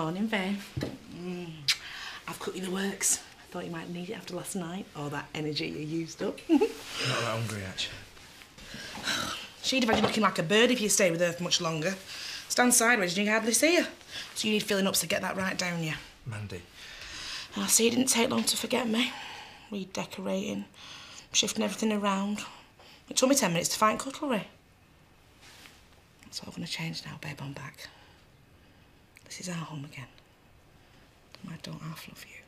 Morning, babe. I've cooked you the works. I thought you might need it after last night. All that energy you used up. Not that hungry, actually. She'd have had you looking like a bird if you stayed with her for much longer. Stand sideways and you can hardly see her. So you need filling up, so get that right down you. Mandy. And I see it didn't take long to forget me. Redecorating, shifting everything around. It took me 10 minutes to find cutlery. It's all going to change now, babe, I'm back. This is our home again. And I don't half love you.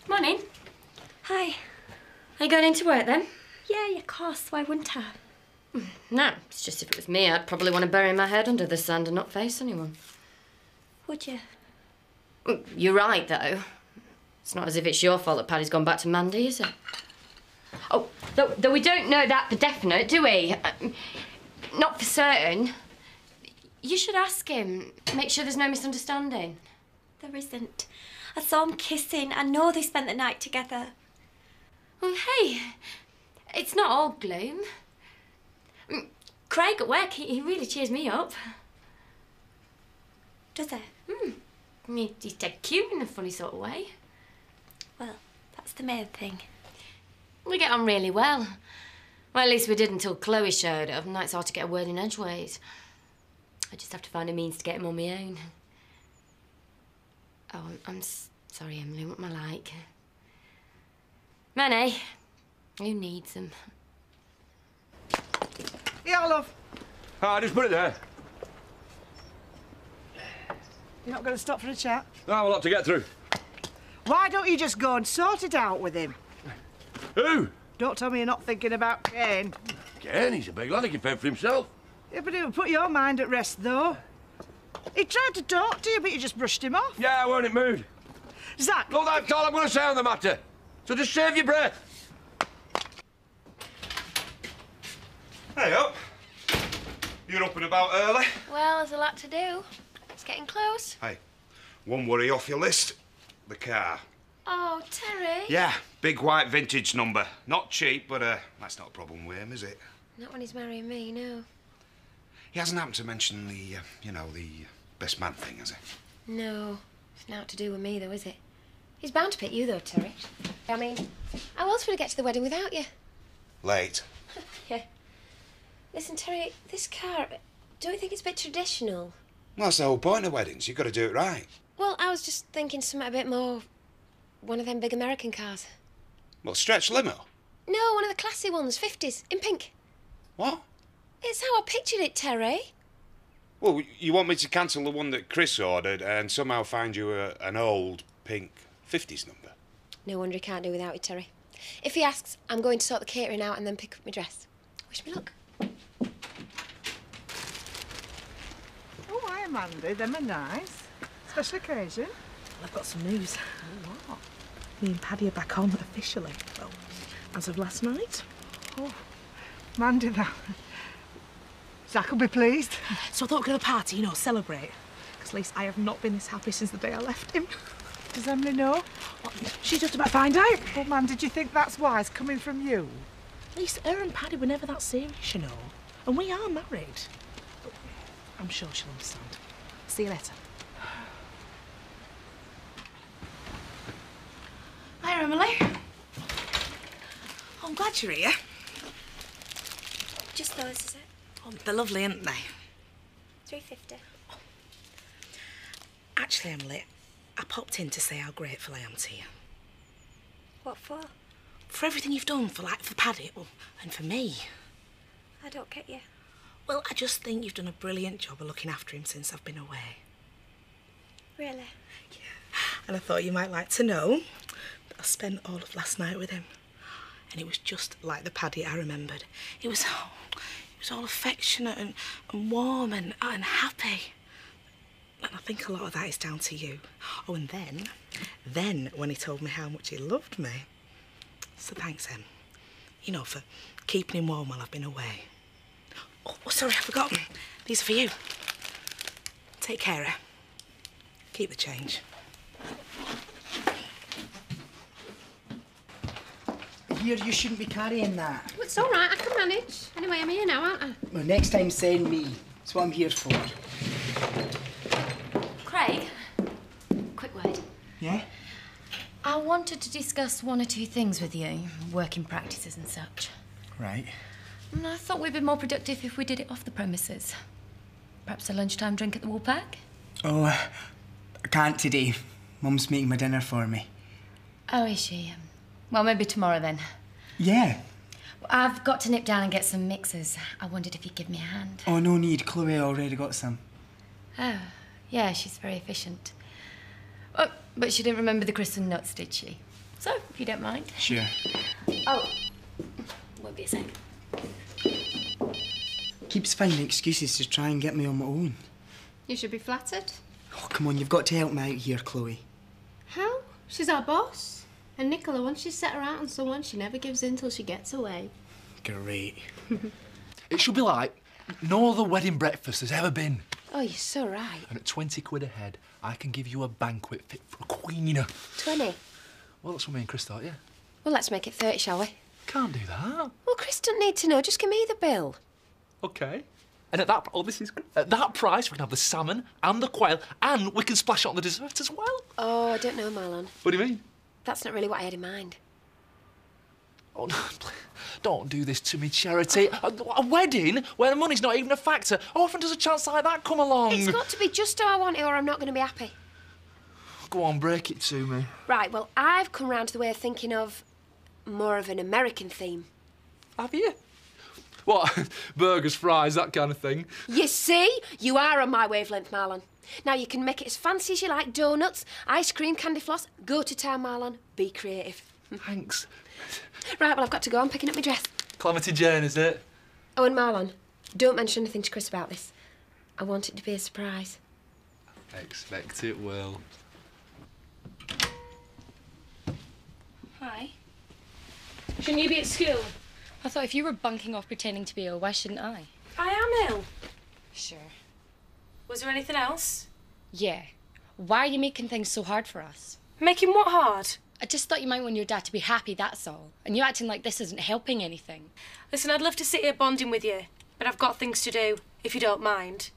Morning. Hi. Are you going into work then? Yeah, of course. Why wouldn't I? No, it's just if it was me, I'd probably want to bury my head under the sand and not face anyone. Would you? You're right, though. It's not as if it's your fault that Paddy's gone back to Mandy, is it? Oh, though we don't know that for definite, do we? Not for certain. You should ask him. Make sure there's no misunderstanding. There isn't. I saw them kissing. I know they spent the night together. Well, hey, it's not all gloom. Craig at work, he really cheers me up. Does he? I mean, he's dead cute in a funny sort of way. Well, that's the main thing. We get on really well. Well, at least we did until Chloe showed up, and now it's hard to get a word in edgeways. I just have to find a means to get him on my own. Oh, I'm sorry, Emily, what am I like? Money. Who needs them? Yeah, love. I just put it there. You're not going to stop for a chat? I have a lot to get through. Why don't you just go and sort it out with him? Who? Don't tell me you're not thinking about Kane. Ken, he's a big lad, he can fend for himself. Yeah, but it would put your mind at rest, though. He tried to talk to you, but you just brushed him off. Yeah, I weren't in mood. Zach! Look, that's all I'm going to say on the matter. So just save your breath. Hey up. You're up and about early. Well, there's a lot to do. It's getting close. Hey, one worry off your list. The car. Oh, Terry. Yeah, big white vintage number. Not cheap, but that's not a problem with him, is it? Not when he's marrying me, no. He hasn't happened to mention the, the best man thing, has he? No. It's not to do with me, though, is it? He's bound to pick you, though, Terry. I mean, how else would I get to the wedding without you? Late. Yeah. Listen, Terry, this car, don't you think it's a bit traditional? Well, that's the whole point of weddings. You've got to do it right. Well, I was just thinking something a bit more... one of them big American cars. What, stretch limo? No, one of the classy ones, 50s, in pink. What? It's how I pictured it, Terry. Well, you want me to cancel the one that Chris ordered and somehow find you an old pink 50s number? No wonder he can't do without you, Terry. If he asks, I'm going to sort the catering out and then pick up my dress. Wish me luck. Oh, hi, Mandy. Them are nice. Special occasion. I've got some news. What? Me and Paddy are back on officially. Well, as of last night. Oh, Mandy, that... Zach will be pleased. So I thought we'd go to a party, celebrate. Because at least I have not been this happy since the day I left him. Does Emily know? Well, she's just about to find out. Well, man, did you think that's wise coming from you? At least her and Paddy were never that serious, And we are married. But I'm sure she'll understand. See you later. Hi, Emily. Oh, I'm glad you're here. Just those, is it? Oh, they're lovely, aren't they? $3.50. Actually, Emily, I popped in to say how grateful I am to you. What for? For everything you've done for Paddy, and for me. I don't get you. Well, I just think you've done a brilliant job of looking after him since I've been away. Really? Yeah. And I thought you might like to know that I spent all of last night with him. And it was just like the Paddy I remembered. It was all affectionate and warm and happy. And I think a lot of that is down to you. Oh, and then when he told me how much he loved me. So thanks, Em. For keeping him warm while I've been away. Oh, sorry, I forgot. These are for you. Take care, eh? Keep the change. here, you shouldn't be carrying that. Well, it's all right, I can manage. Anyway, I'm here now, aren't I? Well, next time send me. That's what I'm here for. Craig, quick word. Yeah? I wanted to discuss one or two things with you, working practices and such. Right. And I thought we'd be more productive if we did it off the premises. Perhaps a lunchtime drink at the Woolpack? Oh, I can't today. Mum's making my dinner for me. Oh, is she? Well, maybe tomorrow then. Yeah. Well, I've got to nip down and get some mixers. I wondered if you'd give me a hand. Oh, no need. Chloe already got some. Oh, yeah, she's very efficient. Oh, but she didn't remember the crisp and nuts, did she? So, if you don't mind. Sure. Oh, won't be a sec. Keeps finding excuses to try and get me on my own. You should be flattered. Oh, come on, you've got to help me out here, Chloe. How? She's our boss. And Nicola, once she's set her out on someone, she never gives in till she gets away. Great. It should be like no other wedding breakfast has ever been. Oh, you're so right. And at 20 quid a head, I can give you a banquet fit for a queen. 20. Well, that's what me and Chris thought, yeah. Well, let's make it 30, shall we? Can't do that. Well, Chris doesn't need to know. Just give me the bill. OK. And at that, at that price, we can have the salmon and the quail, and we can splash it on the dessert as well. Oh, I don't know, Marlon. What do you mean? That's not really what I had in mind. Oh, no, don't do this to me, Charity. A wedding where the money's not even a factor. How often does a chance like that come along? It's got to be just how I want it or I'm not going to be happy. Go on, break it to me. Right, well, I've come round to the way of thinking of more of an American theme. Have you? What? Burgers, fries, that kind of thing? You see? You are on my wavelength, Marlon. Now, you can make it as fancy as you like. Donuts, ice cream, candy floss. Go to town, Marlon. Be creative. Thanks. Right, well, I've got to go. I'm picking up my dress. Calamity Jane, is it? Oh, and Marlon, don't mention anything to Chris about this. I want it to be a surprise. Expect it will. Hi. Shouldn't you be at school? I thought if you were bunking off pretending to be ill, why shouldn't I? I am ill. Sure. Was there anything else? Yeah. Why are you making things so hard for us? Making what hard? I just thought you might want your dad to be happy, that's all. And you acting like this isn't helping anything. Listen, I'd love to sit here bonding with you, but I've got things to do, if you don't mind.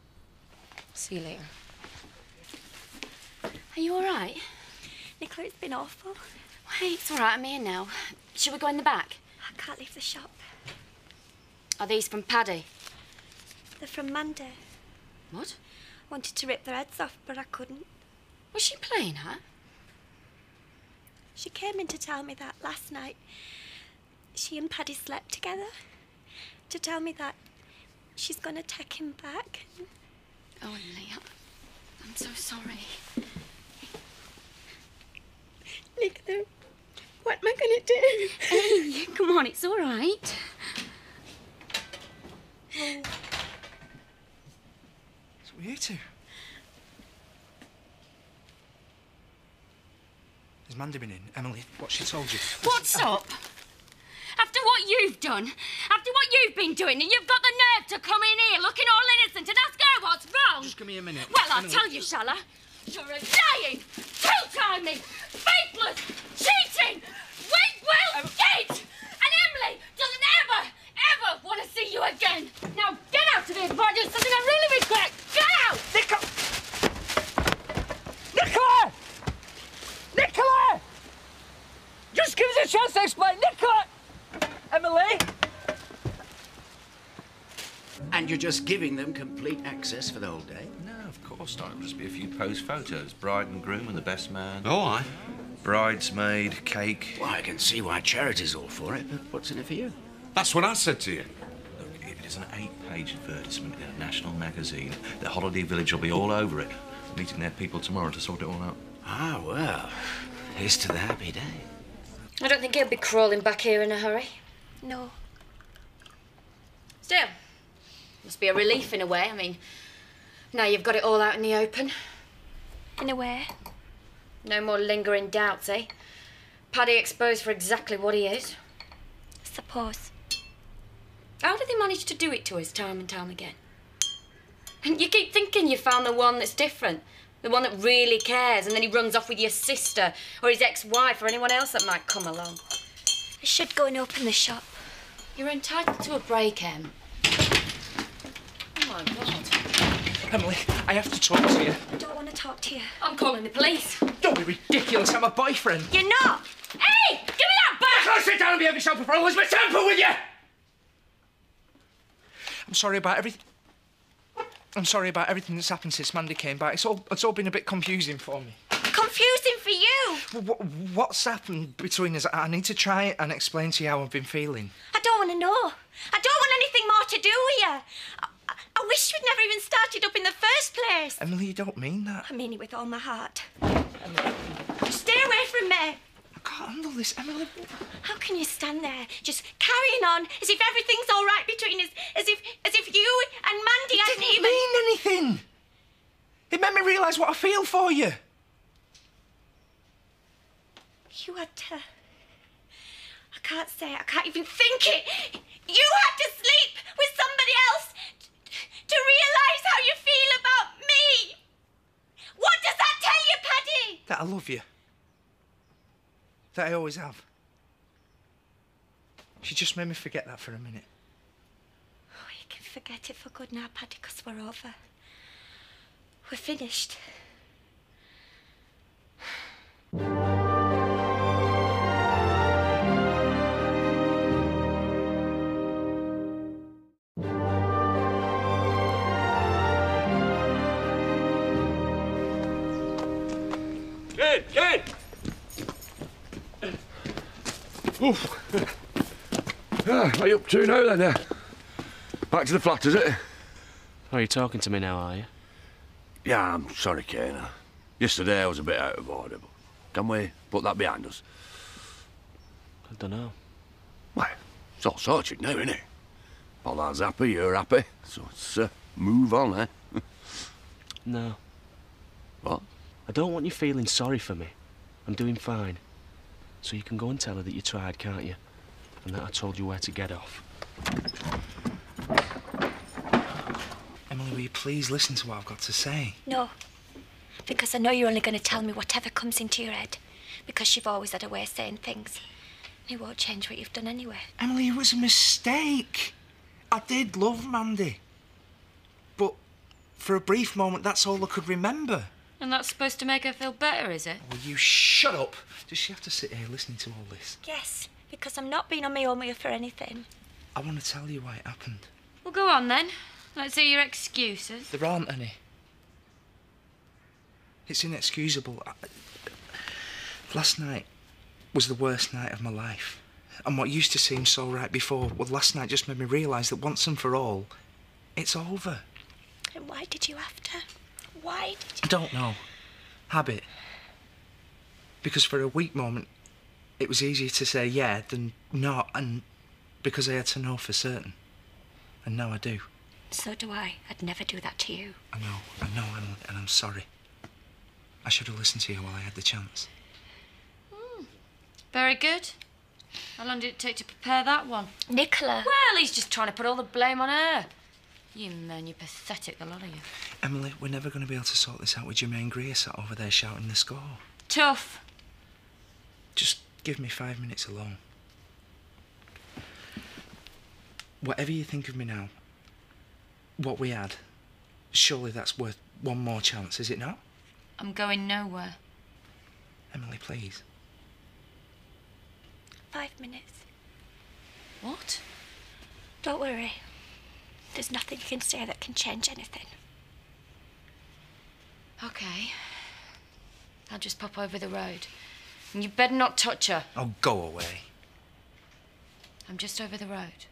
See you later. Are you all right? Nicola, it's been awful. Hey, it's all right, I'm here now. Shall we go in the back? I can't leave the shop. Are these from Paddy? They're from Mandy. What? Wanted to rip their heads off, but I couldn't. Was she playing her? She came in to tell me that last night she and Paddy slept together. To tell me that she's going to take him back. Oh, Emily, I'm so sorry. Nicola, what am I going to do? Hey, come on, it's all right. So we're here to. Has Mandy been in? Emily, what's she told you? What's up? After what you've done, after what you've been doing, and you've got the nerve to come in here looking all innocent and ask her what's wrong. Just give me a minute. Well, I'll Emily. tell you, shall I? You're a lying, two-timing, faithless, cheating, weak-willed git! And Emily doesn't ever want to see you again. Now get out of here before I do something I really regret. Get out! Nicola! Nicola! Just give us a chance to explain. Nicola! Emily? And you're just giving them complete access for the whole day? No, of course not. It'll just be a few post photos. Bride and groom and the best man. Oh, aye. Bridesmaid, cake. Well, I can see why Charity's all for it, but what's in it for you? That's what I said to you. Look, it is an 8-page advertisement in a national magazine. The Holiday Village will be all over it. Meeting their people tomorrow to sort it all out. Ah, well, here's to the happy day. I don't think he'll be crawling back here in a hurry. No. Still, must be a relief in a way. I mean, now you've got it all out in the open. In a way. No more lingering doubts, eh? Paddy exposed for exactly what he is. I suppose. How did they manage to do it to us time and time again? And you keep thinking you found the one that's different, the one that really cares, and then he runs off with your sister or his ex-wife or anyone else that might come along. should go and open the shop. You're entitled to a break, Em. Oh, my God. Emily, I have to talk to you. I don't want to talk to you. I'm calling the police. Don't be ridiculous, I'm a boyfriend. You're not! Hey! Give me that back! Nicola, sit down and behave yourself before I lose my temper with you! I'm sorry about everything. I'm sorry about everything that's happened since Mandy came back. It's all been a bit confusing for me. Confusing for you! What's happened between us? I need to try and explain to you how I've been feeling. I don't want to know. I don't want anything more to do with you. I wish we'd never even started up in the first place. Emily, you don't mean that. I mean it with all my heart. Stay away from me. I can't handle this, Emily. How can you stand there, just carrying on as if everything's all right between us, as if you and Mandy hadn't It didn't even... mean anything. It made me realise what I feel for you. You had to... I can't say it, I can't even think it. You had to sleep with somebody else to realise how you feel about me. What does that tell you, Paddy? That I love you. That I always have. She just made me forget that for a minute. Oh, you can forget it for good now, Paddy, because we're over. We're finished. Kid! Oof. What are you up to now, then? Back to the flat, is it? Are you talking to me now, are you? Yeah, I'm sorry, Kane. Yesterday I was a bit out of order, but can we put that behind us? I don't know. Well, it's all sorted now, isn't it? Pollard's happy, you're happy, so it's move on, eh? No. What? I don't want you feeling sorry for me. I'm doing fine. So you can go and tell her that you tried, can't you? And that I told you where to get off. Emily, will you please listen to what I've got to say? No, because I know you're only going to tell me whatever comes into your head, because you've always had a way of saying things. It won't change what you've done anyway. Emily, it was a mistake. I did love Mandy. But for a brief moment, that's all I could remember. And that's supposed to make her feel better, is it? Will you shut up? Does she have to sit here listening to all this? Yes, because I'm not being on my own with you for anything. I want to tell you why it happened. Well, go on then. Let's hear your excuses. There aren't any. It's inexcusable. Last night was the worst night of my life. And what used to seem so right before, well, last night just made me realise that once and for all, it's over. And why did you have to? Why did you... I don't know. Habit. Because for a weak moment, it was easier to say yeah than not, and because I had to know for certain. And now I do. So do I. I'd never do that to you. I know, Emily, and I'm sorry. I should have listened to you while I had the chance. Very good. How long did it take to prepare that one? Nicola. Well, he's just trying to put all the blame on her. You men, you're pathetic, the lot of you. Emily, we're never going to be able to sort this out with Jermaine Greer sat over there shouting the score. Tough. Just give me 5 minutes alone. Whatever you think of me now, what we had, surely that's worth one more chance, is it not? I'm going nowhere. Emily, please. 5 minutes. What? Don't worry. There's nothing you can say that can change anything. OK. I'll just pop over the road. And you better not touch her. Oh, go away. I'm just over the road.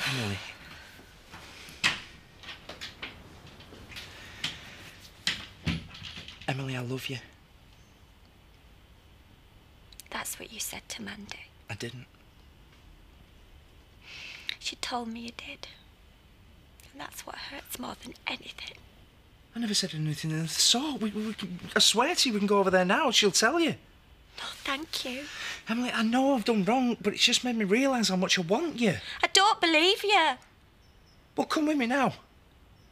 Emily. Emily, I love you. That's what you said to Mandy. I didn't. She told me you did. And that's what hurts more than anything. I never said anything of the sort. I swear to you, we can go over there now. She'll tell you. No, thank you. Emily, I know I've done wrong, but it's just made me realise how much I want you. I don't believe you. Well, come with me now.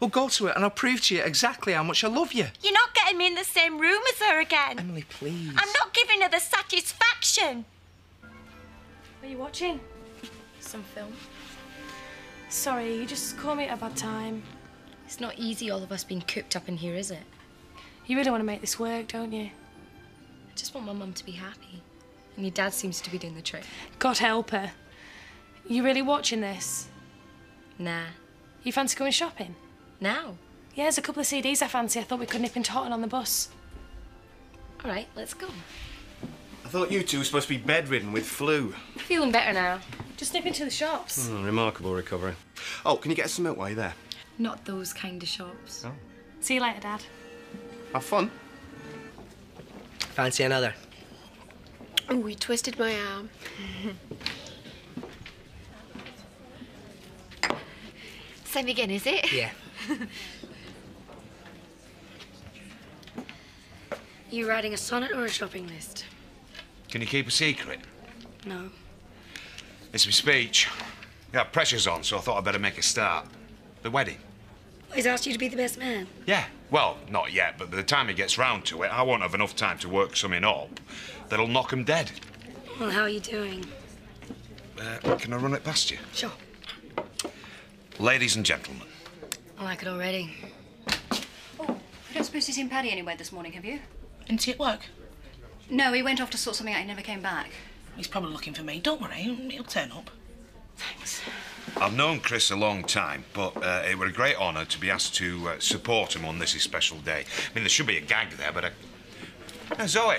Well, go to it and I'll prove to you exactly how much I love you. You're not getting me in the same room as her again. Emily, please. I'm not giving her the satisfaction. What are you watching? Some film. Sorry, you just caught me at a bad time. It's not easy, all of us being cooped up in here, is it? You really want to make this work, don't you? I just want my mum to be happy. And your dad seems to be doing the trick. God help her. You really watching this? Nah. You fancy going shopping? Now? Yeah, there's a couple of CDs I fancy. I thought we could nip into Houghton on the bus. All right, let's go. I thought you two were supposed to be bedridden with flu. Feeling better now. Just nip into the shops. Remarkable recovery. Oh, can you get us some milk while you're there? Not those kind of shops. Oh. See you later, Dad. Have fun. Fancy another? Oh, he twisted my arm. Same again, is it? Yeah. You writing a sonnet or a shopping list? Can you keep a secret? No. It's my speech. Yeah, pressure's on, so I thought I'd better make a start. The wedding. He's asked you to be the best man. Yeah. Well, not yet, but by the time he gets round to it, I won't have enough time to work something up that'll knock him dead. Well, how are you doing? Can I run it past you? Sure. Ladies and gentlemen. I like it already. Oh, you don't suppose you've seen Paddy anywhere this morning, have you? Isn't he at work? No, he went off to sort something out. He never came back. He's probably looking for me. Don't worry, he'll turn up. Thanks. I've known Chris a long time, but it were a great honour to be asked to support him on this his special day. I mean, there should be a gag there, but... Zoe.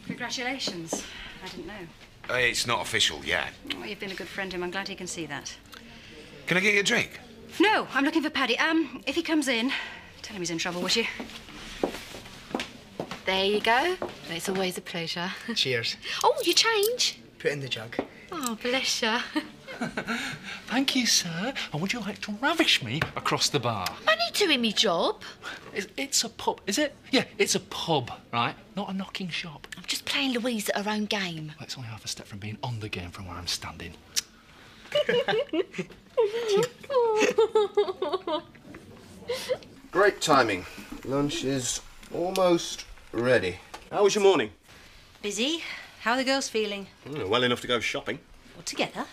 Congratulations. I didn't know. It's not official yet. Well, you've been a good friend to him. I'm glad he can see that. Can I get you a drink? No, I'm looking for Paddy. If he comes in, tell him he's in trouble, would you? There you go. It's always a pleasure. Cheers. Oh, you change? Put in the jug. Oh, bless you. Thank you, sir. And would you like to ravish me across the bar? I need doing me job. It's a pub, is it? Yeah, it's a pub, right? Not a knocking shop. I'm just playing Louise at her own game. Well, it's only half a step from being on the game from where I'm standing. Great timing. Lunch is almost ready. How was your morning? Busy. How are the girls feeling? Well enough to go shopping. All together?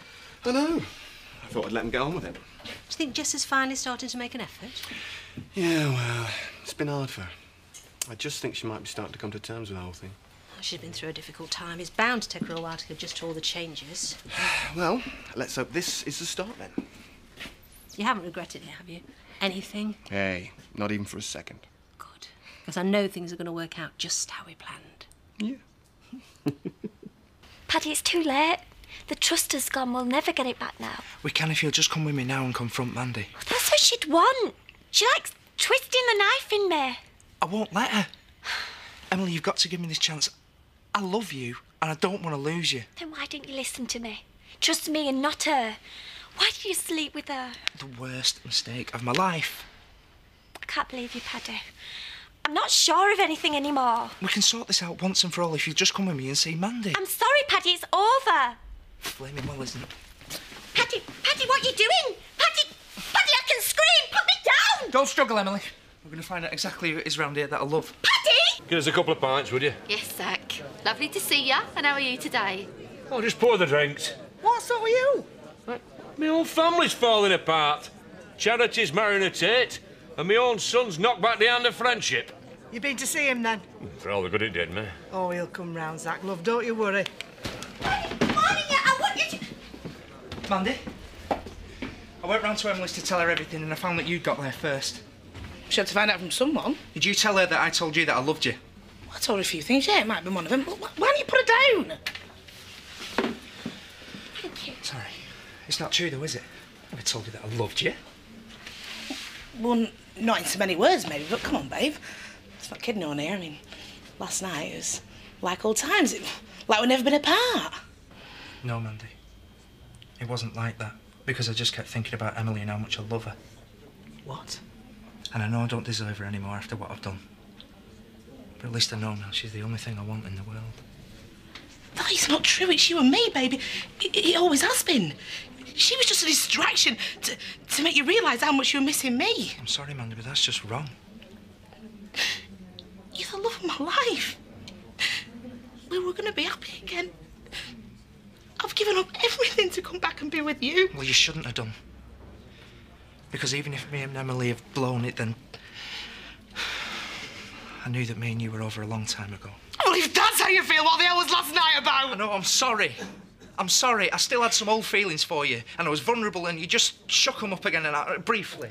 I know. I thought I'd let them get on with it. Do you think Jess is finally starting to make an effort? Yeah, well, it's been hard for her. I just think she might be starting to come to terms with the whole thing. She's been through a difficult time. It's bound to take her a while to adjust to all the changes. Well, let's hope this is the start then. You haven't regretted it, have you? Anything? Hey, not even for a second. Good. Because I know things are going to work out just how we planned. Yeah. Paddy, it's too late. The trust has gone. We'll never get it back now. We can if you'll just come with me now and confront Mandy. That's what she'd want. She likes twisting the knife in me. I won't let her. Emily, you've got to give me this chance. I love you, and I don't want to lose you. Then why didn't you listen to me? Trust me and not her. Why did you sleep with her? The worst mistake of my life. I can't believe you, Paddy. I'm not sure of anything anymore. We can sort this out once and for all if you just come with me and see Mandy. I'm sorry, Paddy, it's over. Flaming well, isn't it? Paddy, what are you doing? Paddy, I can scream. Put me down. Don't struggle, Emily. We're going to find out exactly who it is round here that I love. Paddy! Give us a couple of pints, would you? Yes, Zach. Lovely to see ya. And how are you today? Oh, just pour the drinks. What's up with you? My whole family's falling apart. Charity's marrying a Tate, and my own son's knocked back the hand of friendship. You been to see him then? For all the good it did me. Oh, he'll come round, Zach, love. Don't you worry. I want you to... Mandy? I went round to Emily's to tell her everything and I found that you'd got there first. She had to find out from someone. Did you tell her that I told you that I loved you? Well, I told her a few things. Yeah, it might be one of them. But why don't you put her down? Thank you. Sorry. It's not true, though, is it? I told you that I loved you. Well, not in so many words, maybe, but come on, babe. It's not kidding on here. I mean, last night it was like old times. Like we'd never been apart. No, Mandy. It wasn't like that. Because I just kept thinking about Emily and how much I love her. What? And I know I don't deserve her anymore after what I've done. But at least I know now she's the only thing I want in the world. That is not true. It's you and me, baby. It always has been. She was just a distraction to make you realise how much you were missing me. I'm sorry, Mandy, but that's just wrong. You're the love of my life. We were going to be happy again. I've given up everything to come back and be with you. Well, you shouldn't have done. Because even if me and Emily have blown it, then I knew that me and you were over a long time ago. Well, if that's how you feel, what the hell was last night about? No, I'm sorry. I'm sorry. I still had some old feelings for you, and I was vulnerable, and you just shook them up again, and briefly.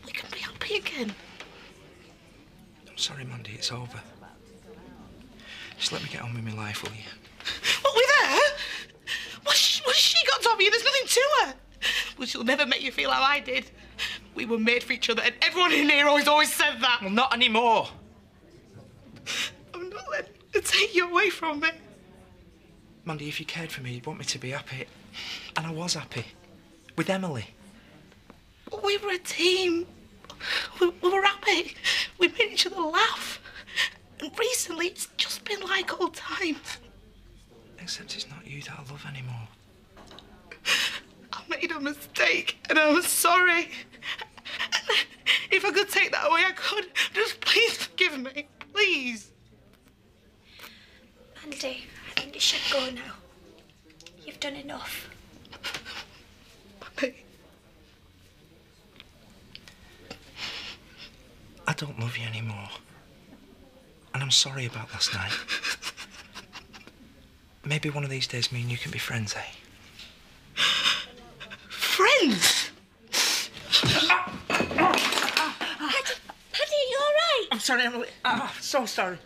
We can be happy again. I'm sorry, Mandy. It's over. Just let me get on with my life, will you? What, with her? What's she got, Tommy? There's nothing to her. Well, she'll never make you feel how I did. We were made for each other, and everyone in here always said that. Well, not anymore. I'm not letting her take you away from me. Mandy, if you cared for me, you'd want me to be happy. And I was happy. With Emily. We were a team. We were happy. We made each other laugh. And recently, it's just been like old times. Except it's not you that I love anymore. I made a mistake, and I'm sorry. If I could take that away, I could. Just please forgive me. Please. Mandy, I think you should go now. You've done enough. I don't love you anymore. And I'm sorry about last night. Maybe one of these days me and you can be friends, eh? Friends? Paddy, you all right? I'm sorry, Emily. I'm so sorry.